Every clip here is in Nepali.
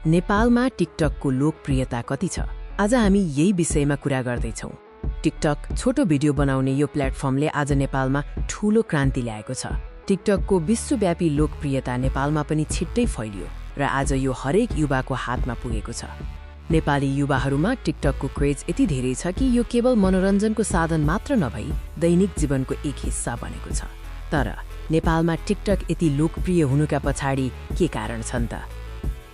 नेपालमा टिकटकको लोकप्रियता कति छ? आज हामी यही विषयमा कुरा गर्दैछौँ। टिकटक छोटो भिडियो बनाउने यो प्लेटफर्मले आज नेपालमा ठूलो क्रान्ति ल्याएको छ। टिकटकको विश्वव्यापी लोकप्रियता नेपालमा पनि छिट्टै फैलियो र आज यो हरेक युवाको हातमा पुगेको छ। नेपाली युवाहरूमा टिकटकको क्रेज यति धेरै छ कि यो केवल मनोरञ्जनको साधन मात्र नभई दैनिक जीवनको एक हिस्सा बनेको छ। तर नेपालमा टिकटक यति लोकप्रिय हुनुका पछाडि के कारण छन् त?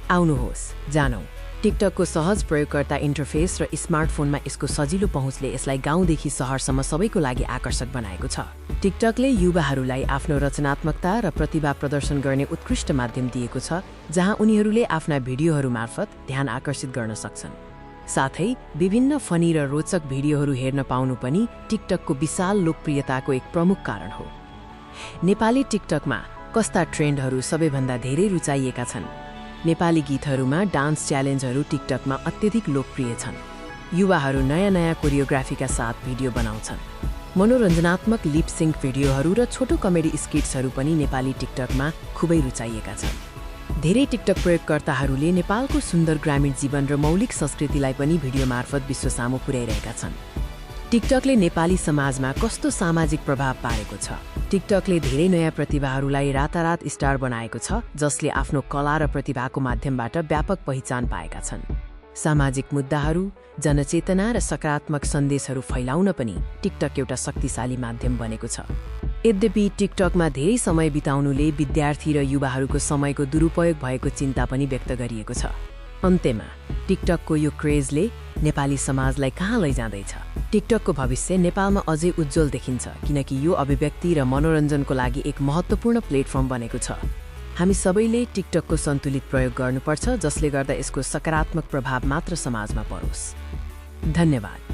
आउनुहोस् जानौं। टिकटकको सहज प्रयोगकर्ता इन्टरफेस र स्मार्टफोनमा यसको सजिलो पहुँचले यसलाई गाउँदेखि शहरसम्म सबैको लागि आकर्षक बनाएको छ। टिकटकले युवाहरूलाई आफ्नो रचनात्मकता र प्रतिभा प्रदर्शन गर्ने उत्कृष्ट माध्यम दिएको छ, जहाँ उनीहरूले आफ्ना भिडियोहरू मार्फत ध्यान आकर्षित गर्न सक्छन्। साथै विभिन्न फनी र रोचक भिडियोहरू हेर्न पाउनु पनि टिकटकको विशाल लोकप्रियताको एक प्रमुख कारण हो। नेपाली टिकटकमा कस्ता ट्रेन्डहरू सबैभन्दा धेरै रुचाइएका छन्? नेपाली गीतहरूमा डान्स च्यालेन्जहरू टिकटकमा अत्यधिक लोकप्रिय छन्। युवाहरू नयाँ कोरियोग्राफीका साथ भिडियो बनाउँछन्। मनोरञ्जनात्मक लिप सिङ्क भिडियोहरू र छोटो कमेडी स्किट्सहरू पनि नेपाली टिकटकमा खुबै रुचाइएका छन्। धेरै टिकटक प्रयोगकर्ताहरूले नेपालको सुन्दर ग्रामीण जीवन र मौलिक संस्कृतिलाई पनि भिडियो मार्फत विश्वसामु पुर्याइरहेका छन्। टिकटकले नेपाली समाजमा कस्तो सामाजिक प्रभाव पारेको छ? टिकटकले धेरै नयाँ प्रतिभाहरूलाई रातारात स्टार बनाएको छ, जसले आफ्नो कला र प्रतिभाको माध्यमबाट व्यापक पहिचान पाएका छन्। सामाजिक मुद्दाहरू, जनचेतना र सकारात्मक सन्देशहरू फैलाउन पनि टिकटक एउटा शक्तिशाली माध्यम बनेको छ। यद्यपि टिकटकमा धेरै समय बिताउनुले विद्यार्थी र युवाहरूको समयको दुरुपयोग भएको चिन्ता पनि व्यक्त गरिएको छ। अन्त्यमा टिकटकको यो क्रेजले नेपाली समाजलाई कहाँ लैजाँदैछ? टिकटकको भविष्य नेपालमा अझै उज्जवल देखिन्छ, किनकि यो अभिव्यक्ति र मनोरञ्जनको लागि एक महत्त्वपूर्ण प्लेटफर्म बनेको छ। हामी सबैले टिकटकको सन्तुलित प्रयोग गर्नुपर्छ, जसले गर्दा यसको सकारात्मक प्रभाव मात्र समाजमा परोस्। धन्यवाद।